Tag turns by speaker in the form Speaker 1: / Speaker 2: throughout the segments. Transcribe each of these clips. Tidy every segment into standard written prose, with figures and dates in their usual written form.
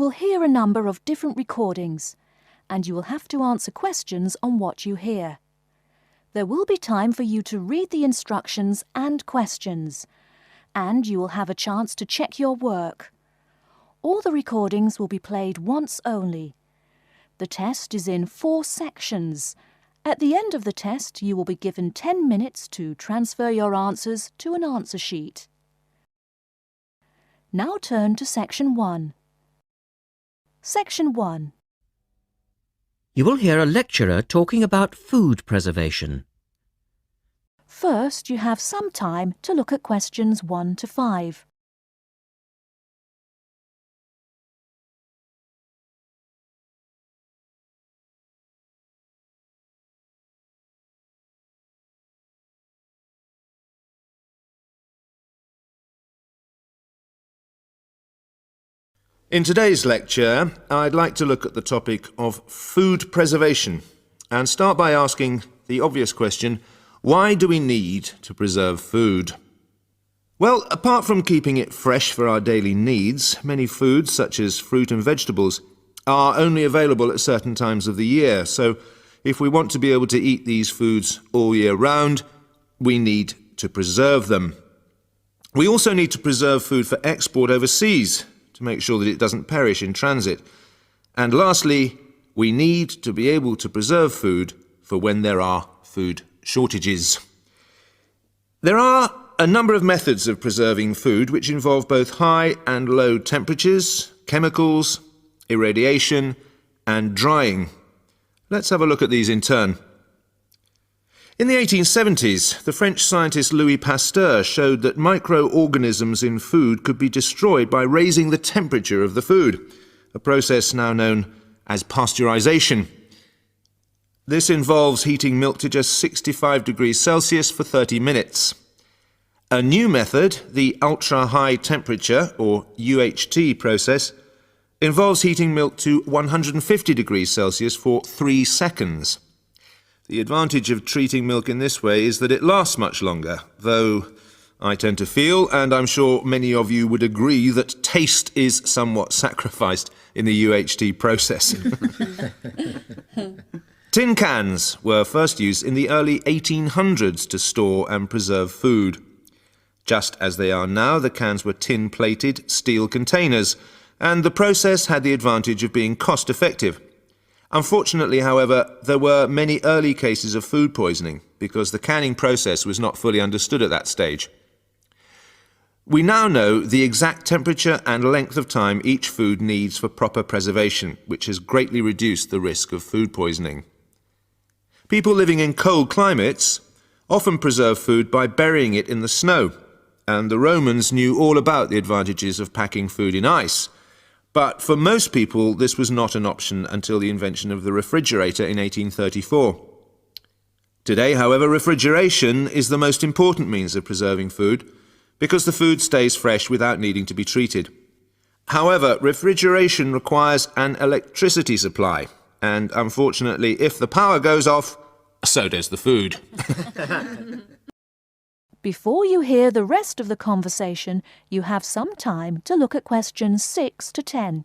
Speaker 1: will hear a number of different recordings, and you will have to answer questions on what you hear. There will be time for you to read the instructions and questions, and you will have a chance to check your work. All the recordings will be played once only. The test is in 4 sections. At the end of the test, you will be given 10 minutes to transfer your answers to an answer sheet. Now turn to Section 1. Section 1.
Speaker 2: You will hear a lecturer talking about food preservation.
Speaker 1: First, you have some time to look at questions 1 to 5.
Speaker 3: In today's lecture, I'd like to look at the topic of food preservation and start by asking the obvious question, why do we need to preserve food? Well, apart from keeping it fresh for our daily needs, many foods, such as fruit and vegetables, are only available at certain times of the year. So if we want to be able to eat these foods all year round, we need to preserve them. We also need to preserve food for export overseas, to make sure that it doesn't perish in transit. And lastly, we need to be able to preserve food for when there are food shortages. There are a number of methods of preserving food which involve both high and low temperatures, chemicals, irradiation, and drying. Let's have a look at these in turn. In the 1870s, the French scientist Louis Pasteur showed that microorganisms in food could be destroyed by raising the temperature of the food, a process now known as pasteurization. This involves heating milk to just 65 degrees Celsius for 30 minutes. A new method, the ultra-high temperature, or UHT process, involves heating milk to 150 degrees Celsius for 3 seconds. The advantage of treating milk in this way is that it lasts much longer, though I tend to feel, and I'm sure many of you would agree, that taste is somewhat sacrificed in the UHT process. Tin cans were first used in the early 1800s to store and preserve food. Just as they are now, the cans were tin-plated steel containers, and the process had the advantage of being cost-effective. Unfortunately, however, there were many early cases of food poisoning because the canning process was not fully understood at that stage. We now know the exact temperature and length of time each food needs for proper preservation, which has greatly reduced the risk of food poisoning. People living in cold climates often preserve food by burying it in the snow, and the Romans knew all about the advantages of packing food in ice. But for most people, this was not an option until the invention of the refrigerator in 1834. Today, however, refrigeration is the most important means of preserving food because the food stays fresh without needing to be treated. However, refrigeration requires an electricity supply, and unfortunately, if the power goes off, so does the food.
Speaker 1: Before you hear the rest of the conversation, you have some time to look at questions 6 to 10.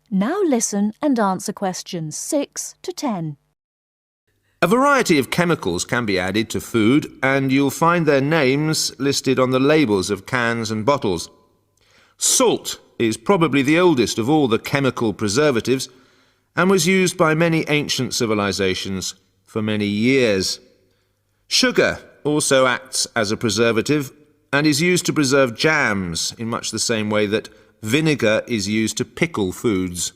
Speaker 1: Now listen and answer questions 6 to 10.
Speaker 3: A variety of chemicals can be added to food, and you'll find their names listed on the labels of cans and bottles. Salt is probably the oldest of all the chemical preservatives and was used by many ancient civilizations for many years. Sugar also acts as a preservative and is used to preserve jams in much the same way that vinegar is used to pickle foods.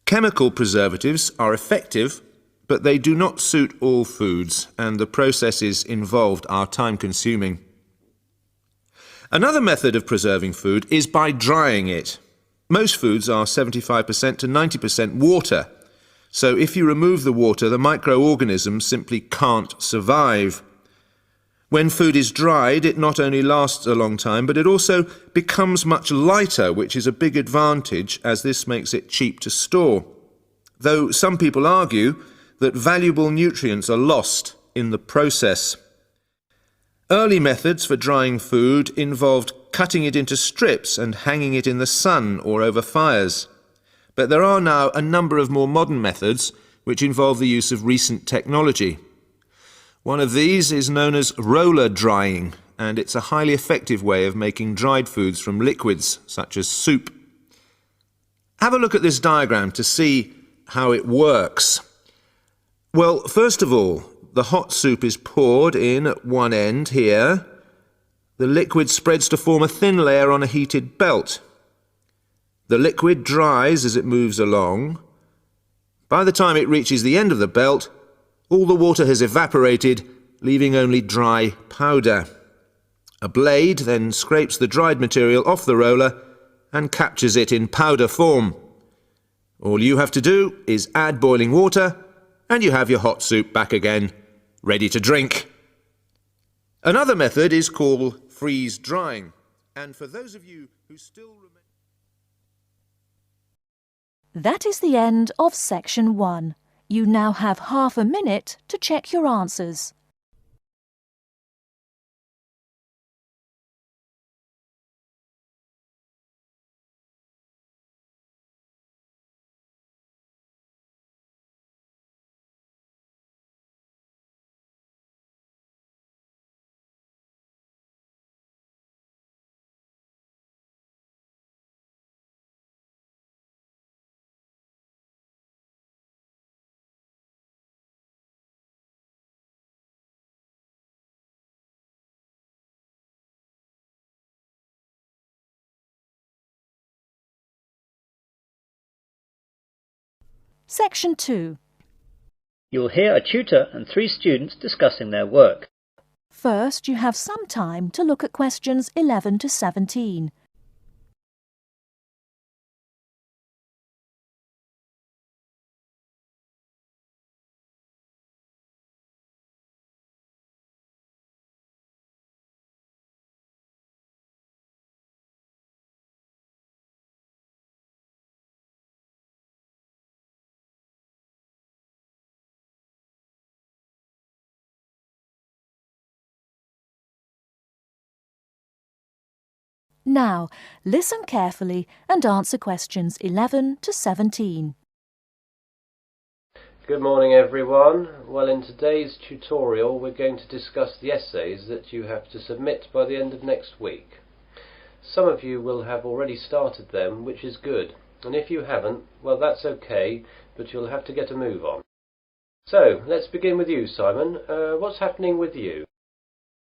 Speaker 3: Chemical preservatives are effective, but they do not suit all foods, and the processes involved are time-consuming. Another method of preserving food is by drying it. Most foods are 75% to 90% water, so if you remove the water, the microorganisms simply can't survive. When food is dried, it not only lasts a long time, but it also becomes much lighter, which is a big advantage as this makes it cheap to store. Though some people argue that valuable nutrients are lost in the process. Early methods for drying food involved cutting it into strips and hanging it in the sun or over fires. But there are now a number of more modern methods which involve the use of recent technology. One of these is known as roller drying, and it's a highly effective way of making dried foods from liquids, such as soup. Have a look at this diagram to see how it works. Well, first of all, the hot soup is poured in at one end here. The liquid spreads to form a thin layer on a heated belt. The liquid dries as it moves along. By the time it reaches the end of the belt, all the water has evaporated, leaving only dry powder. A blade then scrapes the dried material off the roller and captures it in powder form. All you have to do is add boiling water, and you have your hot soup back again, ready to drink. Another method is called freeze drying, and for those of you who still remember...
Speaker 1: That is the end of section 1. You now have half a minute to check your answers. Section 2.
Speaker 4: You'll hear a tutor and 3 students discussing their work.
Speaker 1: First, you have some time to look at questions 11 to 17. Now, listen carefully and answer questions 11 to 17.
Speaker 5: Good morning everyone. Well, in today's tutorial we're going to discuss the essays that you have to submit by the end of next week. Some of you will have already started them, which is good, and if you haven't, well that's okay, but you'll have to get a move on. So, let's begin with you, Simon. What's happening with you?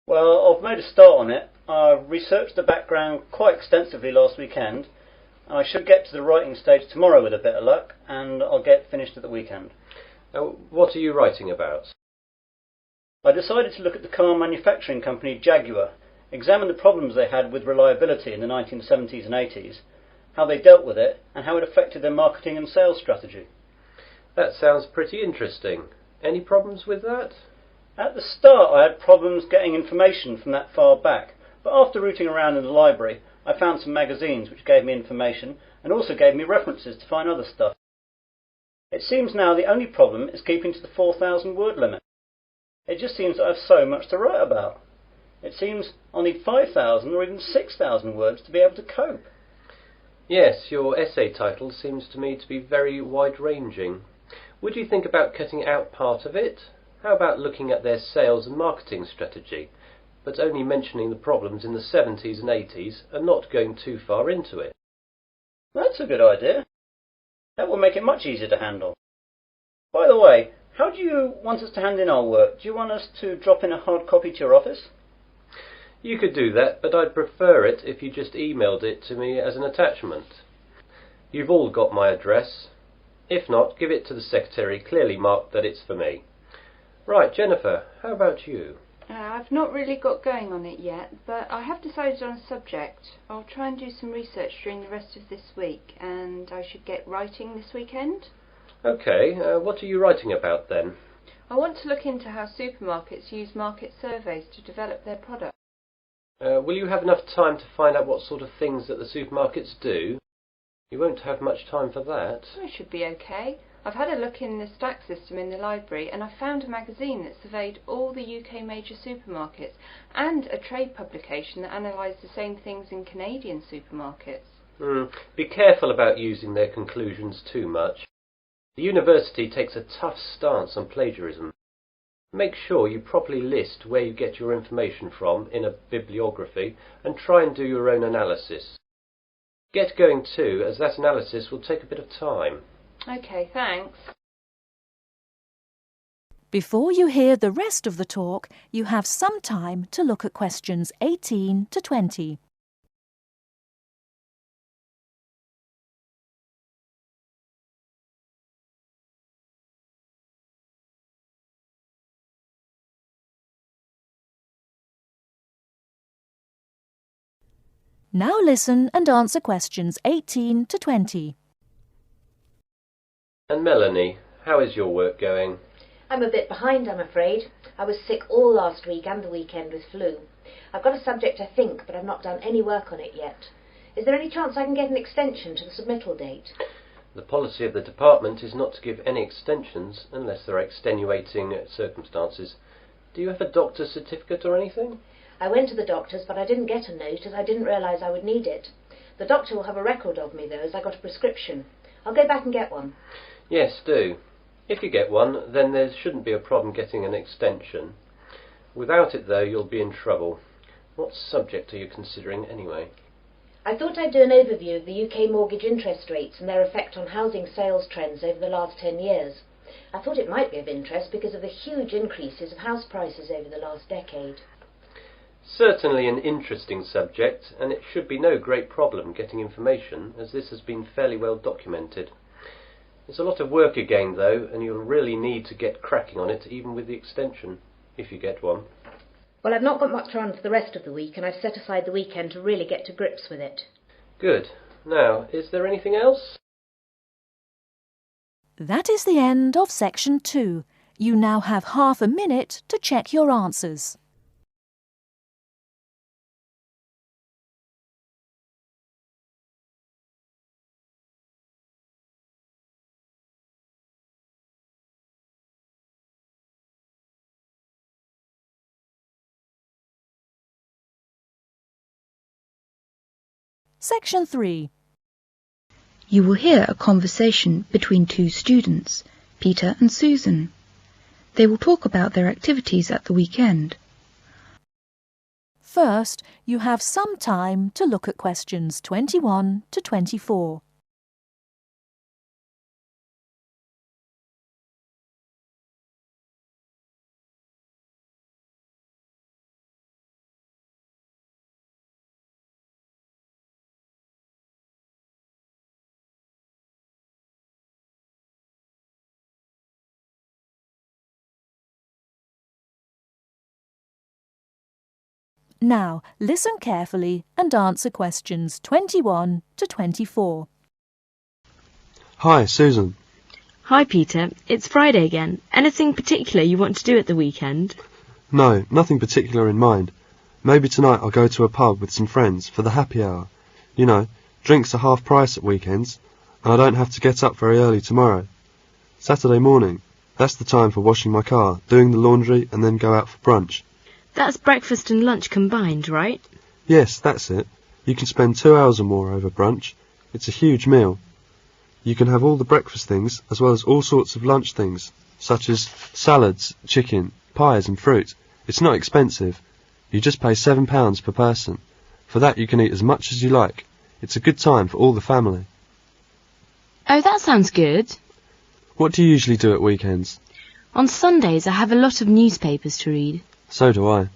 Speaker 4: Well, I've made a start on it. I researched the background quite extensively last weekend. I should get to the writing stage tomorrow with a bit of luck, and I'll get finished at the weekend.
Speaker 5: What are you writing about?
Speaker 4: I decided to look at the car manufacturing company Jaguar, examine the problems they had with reliability in the 1970s and 80s, how they dealt with it, and how it affected their marketing and sales strategy.
Speaker 5: That sounds pretty interesting. Any problems with that?
Speaker 4: At the start I had problems getting information from that far back, but after rooting around in the library I found some magazines which gave me information and also gave me references to find other stuff. It seems now the only problem is keeping to the 4,000 word limit. It just seems that I have so much to write about. It seems I need 5,000 or even 6,000 words to be able to cope.
Speaker 5: Yes, your essay title seems to me to be very wide-ranging. Would you think about cutting out part of it? How about looking at their sales and marketing strategy, but only mentioning the problems in the 70s and 80s and not going too far into it?
Speaker 4: That's a good idea. That will make it much easier to handle. By the way, how do you want us to hand in our work? Do you want us to drop in a hard copy to your office?
Speaker 5: You could do that, but I'd prefer it if you just emailed it to me as an attachment. You've all got my address. If not, give it to the secretary, clearly marked that it's for me. Right, Jennifer, how about you?
Speaker 6: I've not really got going on it yet, but I have decided on a subject. I'll try and do some research during the rest of this week, and I should get writing this weekend.
Speaker 5: Okay, what are you writing about then?
Speaker 6: I want to look into how supermarkets use market surveys to develop their products.
Speaker 5: Will you have enough time to find out what sort of things that the supermarkets do? You won't have much time for that.
Speaker 6: I should be okay. I've had a look in the stack system in the library and I found a magazine that surveyed all the UK major supermarkets and a trade publication that analysed the same things in Canadian supermarkets.
Speaker 5: Be careful about using their conclusions too much. The university takes a tough stance on plagiarism. Make sure you properly list where you get your information from in a bibliography and try and do your own analysis. Get going too, as that analysis will take a bit of time.
Speaker 6: OK, thanks.
Speaker 1: Before you hear the rest of the talk, you have some time to look at questions 18 to 20. Now listen and answer questions 18 to 20.
Speaker 5: And Melanie, how is your work going?
Speaker 7: I'm a bit behind, I'm afraid. I was sick all last week and the weekend with flu. I've got a subject I think, but I've not done any work on it yet. Is there any chance I can get an extension to the submittal date?
Speaker 5: The policy of the department is not to give any extensions unless there are extenuating circumstances. Do you have a doctor's certificate or anything?
Speaker 7: I went to the doctor's, but I didn't get a note as I didn't realise I would need it. The doctor will have a record of me, though, as I got a prescription. I'll go back and get one.
Speaker 5: Yes, do. If you get one, then there shouldn't be a problem getting an extension. Without it, though, you'll be in trouble. What subject are you considering, anyway?
Speaker 7: I thought I'd do an overview of the UK mortgage interest rates and their effect on housing sales trends over the last 10 years. I thought it might be of interest because of the huge increases of house prices over the last decade.
Speaker 5: Certainly an interesting subject, and it should be no great problem getting information, as this has been fairly well documented. There's a lot of work again, though, and you'll really need to get cracking on it, even with the extension, if you get one.
Speaker 7: Well, I've not got much time for the rest of the week, and I've set aside the weekend to really get to grips with it.
Speaker 5: Good. Now, is there anything else?
Speaker 1: That is the end of section 2. You now have half a minute to check your answers. Section 3.
Speaker 8: You will hear a conversation between two students, Peter and Susan. They will talk about their activities at the weekend.
Speaker 1: First, you have some time to look at questions 21 to 24. Now, listen carefully and answer questions 21 to 24.
Speaker 9: Hi, Susan.
Speaker 10: Hi, Peter. It's Friday again. Anything particular you want to do at the weekend?
Speaker 9: No, nothing particular in mind. Maybe tonight I'll go to a pub with some friends for the happy hour. You know, drinks are half price at weekends, and I don't have to get up very early tomorrow. Saturday morning, that's the time for washing my car, doing the laundry, and then go out for brunch.
Speaker 10: That's breakfast and lunch combined, right?
Speaker 9: Yes, that's it. You can spend 2 hours or more over brunch. It's a huge meal. You can have all the breakfast things as well as all sorts of lunch things, such as salads, chicken, pies and fruit. It's not expensive. You just pay £7 per person. For that you can eat as much as you like. It's a good time for all the family.
Speaker 10: Oh, that sounds good.
Speaker 9: What do you usually do at weekends?
Speaker 10: On Sundays I have a lot of newspapers to read.
Speaker 9: So do I.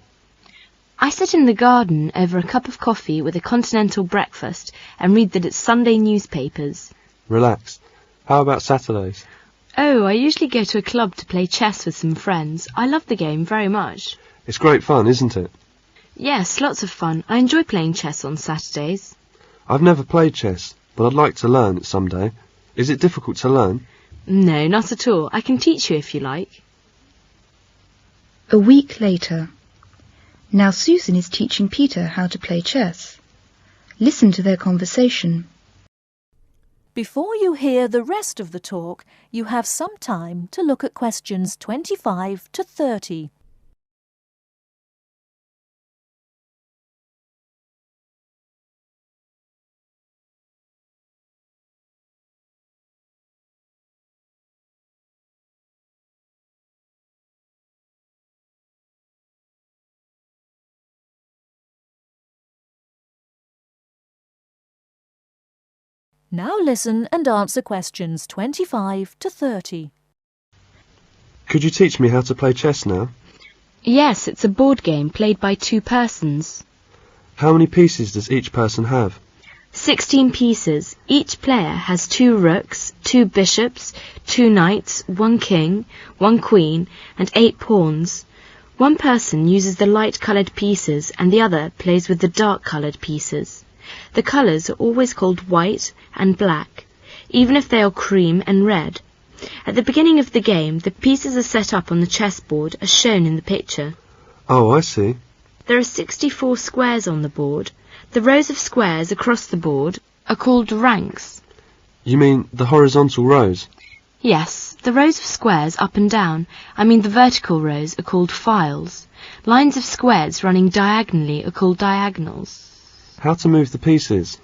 Speaker 10: I sit in the garden over a cup of coffee with a continental breakfast and read that it's Sunday newspapers.
Speaker 9: Relax. How about Saturdays?
Speaker 10: Oh, I usually go to a club to play chess with some friends. I love the game very much.
Speaker 9: It's great fun, isn't it?
Speaker 10: Yes, lots of fun. I enjoy playing chess on Saturdays.
Speaker 9: I've never played chess, but I'd like to learn it someday. Is it difficult to learn?
Speaker 10: No, not at all. I can teach you if you like.
Speaker 8: A week later. Now Susan is teaching Peter how to play chess. Listen to their conversation.
Speaker 1: Before you hear the rest of the talk, you have some time to look at questions 25 to 30. Now listen and answer questions 25 to 30.
Speaker 9: Could you teach me how to play chess now?
Speaker 10: Yes, it's a board game played by 2 persons.
Speaker 9: How many pieces does each person have?
Speaker 10: 16 pieces. Each player has 2 rooks, 2 bishops, 2 knights, 1 king, 1 queen, and 8 pawns. One person uses the light-coloured pieces and the other plays with the dark-coloured pieces. The colours are always called white and black, even if they are cream and red. At the beginning of the game, the pieces are set up on the chessboard as shown in the picture.
Speaker 9: Oh, I see.
Speaker 10: There are 64 squares on the board. The rows of squares across the board are called ranks.
Speaker 9: You mean the horizontal rows?
Speaker 10: Yes, the rows of squares up and down, the vertical rows, are called files. Lines of squares running diagonally are called diagonals.
Speaker 9: How to move the pieces?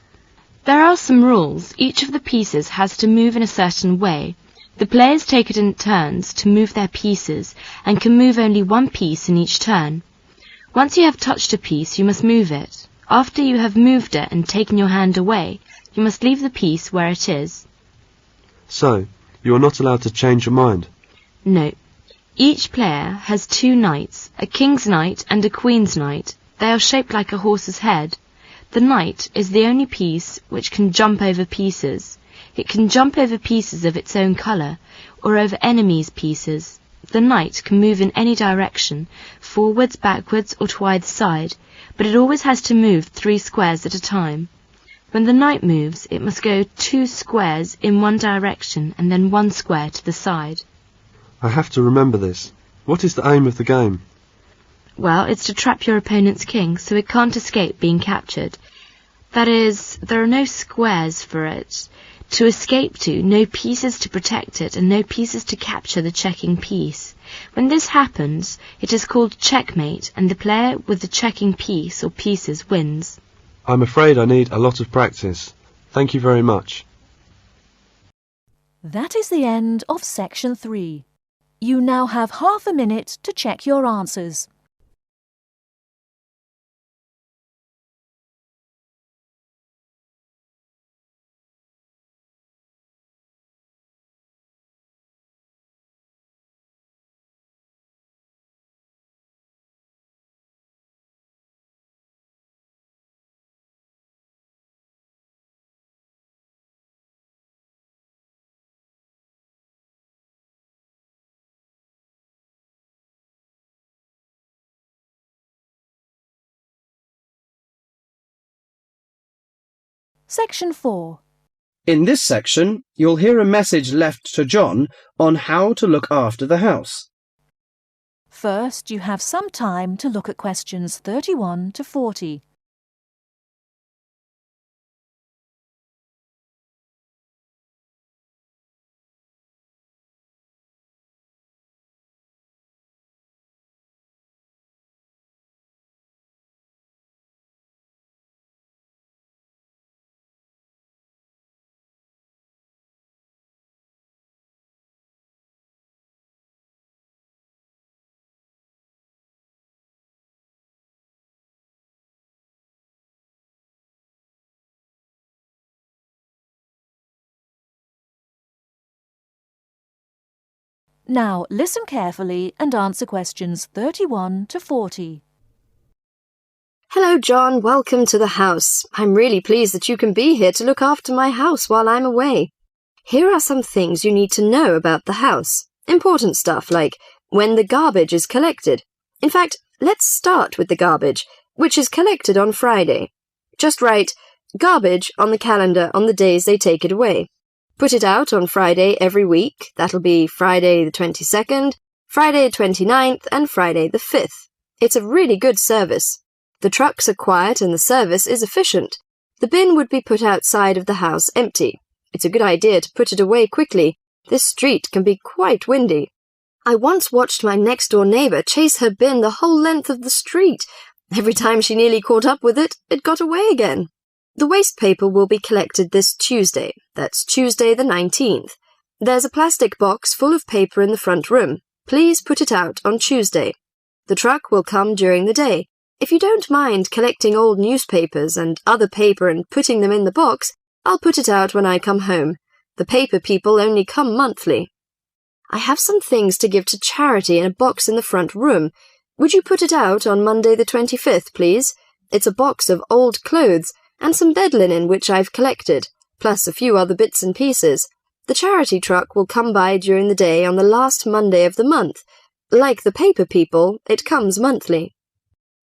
Speaker 10: There are some rules. Each of the pieces has to move in a certain way. The players take it in turns to move their pieces and can move only one piece in each turn. Once you have touched a piece, you must move it. After you have moved it and taken your hand away, you must leave the piece where it is.
Speaker 9: So, you are not allowed to change your mind?
Speaker 10: No. Each player has 2 knights, a king's knight and a queen's knight. They are shaped like a horse's head. The knight is the only piece which can jump over pieces. It can jump over pieces of its own colour, or over enemies' pieces. The knight can move in any direction, forwards, backwards, or to either side, but it always has to move 3 squares at a time. When the knight moves, it must go 2 squares in one direction and then 1 square to the side.
Speaker 9: I have to remember this. What is the aim of the game?
Speaker 10: Well, it's to trap your opponent's king so it can't escape being captured. That is, there are no squares for it to escape to, no pieces to protect it, and no pieces to capture the checking piece. When this happens, it is called checkmate, and the player with the checking piece or pieces wins.
Speaker 9: I'm afraid I need a lot of practice. Thank you very much.
Speaker 1: That is the end of section 3. You now have half a minute to check your answers. Section 4.
Speaker 11: In this section, you'll hear a message left to John on how to look after the house.
Speaker 1: First, you have some time to look at questions 31 to 40. Now listen carefully and answer questions 31 to 40.
Speaker 12: Hello, John. Welcome to the house. I'm really pleased that you can be here to look after my house while I'm away. Here are some things you need to know about the house. Important stuff like when the garbage is collected. In fact, let's start with the garbage, which is collected on Friday. Just write garbage on the calendar on the days they take it away. Put it out on Friday every week. That'll be Friday the 22nd, Friday 29th and Friday the 5th. It's a really good service. The trucks are quiet and the service is efficient. The bin would be put outside of the house empty. It's a good idea to put it away quickly. This street can be quite windy. I once watched my next-door neighbour chase her bin the whole length of the street. Every time she nearly caught up with it, it got away again. The waste paper will be collected this Tuesday. That's Tuesday the 19th. There's a plastic box full of paper in the front room. Please put it out on Tuesday. The truck will come during the day. If you don't mind collecting old newspapers and other paper and putting them in the box, I'll put it out when I come home. The paper people only come monthly. I have some things to give to charity in a box in the front room. Would you put it out on Monday the 25th, please? It's a box of old clothes and some bed linen which I've collected, plus a few other bits and pieces. The charity truck will come by during the day on the last Monday of the month. Like the paper people, it comes monthly.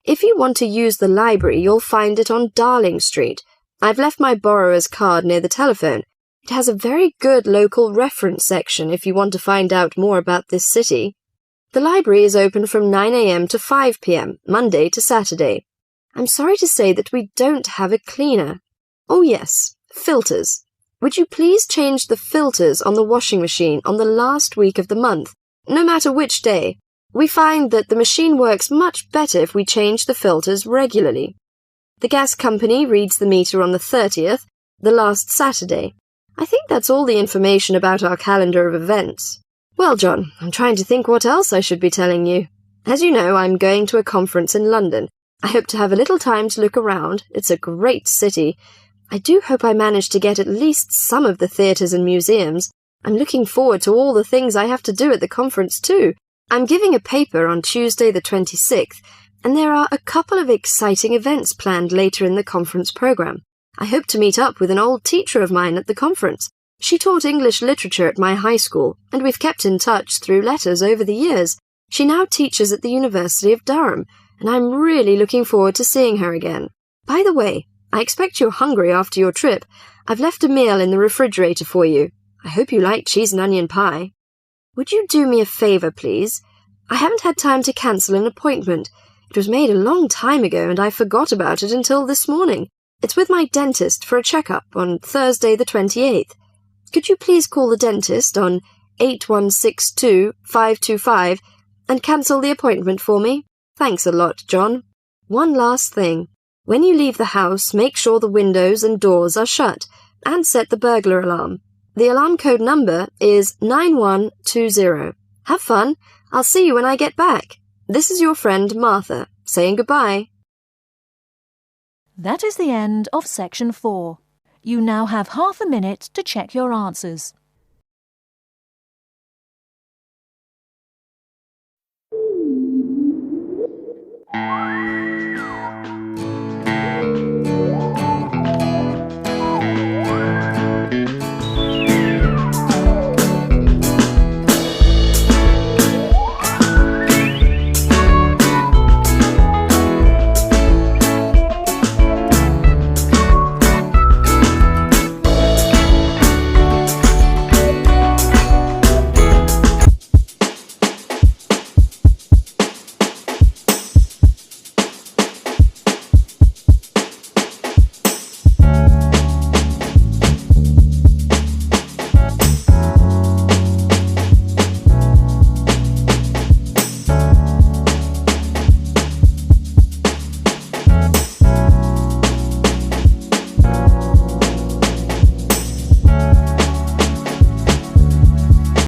Speaker 12: If you want to use the library, you'll find it on Darling Street. I've left my borrower's card near the telephone. It has a very good local reference section if you want to find out more about this city. The library is open from 9 a.m. to 5 p.m., Monday to Saturday. I'm sorry to say that we don't have a cleaner. Oh yes, filters. Would you please change the filters on the washing machine on the last week of the month, no matter which day? We find that the machine works much better if we change the filters regularly. The gas company reads the meter on the 30th, the last Saturday. I think that's all the information about our calendar of events. Well, John, I'm trying to think what else I should be telling you. As you know, I'm going to a conference in London. I hope to have a little time to look around. It's a great city. I do hope I manage to get at least some of the theatres and museums. I'm looking forward to all the things I have to do at the conference too. I'm giving a paper on Tuesday the 26th, and there are a couple of exciting events planned later in the conference programme. I hope to meet up with an old teacher of mine at the conference. She taught English literature at my high school, and we've kept in touch through letters over the years. She now teaches at the University of Durham, and I'm really looking forward to seeing her again. By the way, I expect you're hungry after your trip. I've left a meal in the refrigerator for you. I hope you like cheese and onion pie. Would you do me a favour, please? I haven't had time to cancel an appointment. It was made a long time ago, and I forgot about it until this morning. It's with my dentist for a checkup on Thursday the 28th. Could you please call the dentist on 8162-525 and cancel the appointment for me? Thanks a lot, John. One last thing. When you leave the house, make sure the windows and doors are shut and set the burglar alarm. The alarm code number is 9120. Have fun. I'll see you when I get back. This is your friend Martha, saying goodbye.
Speaker 1: That is the end of section 4. You now have half a minute to check your answers.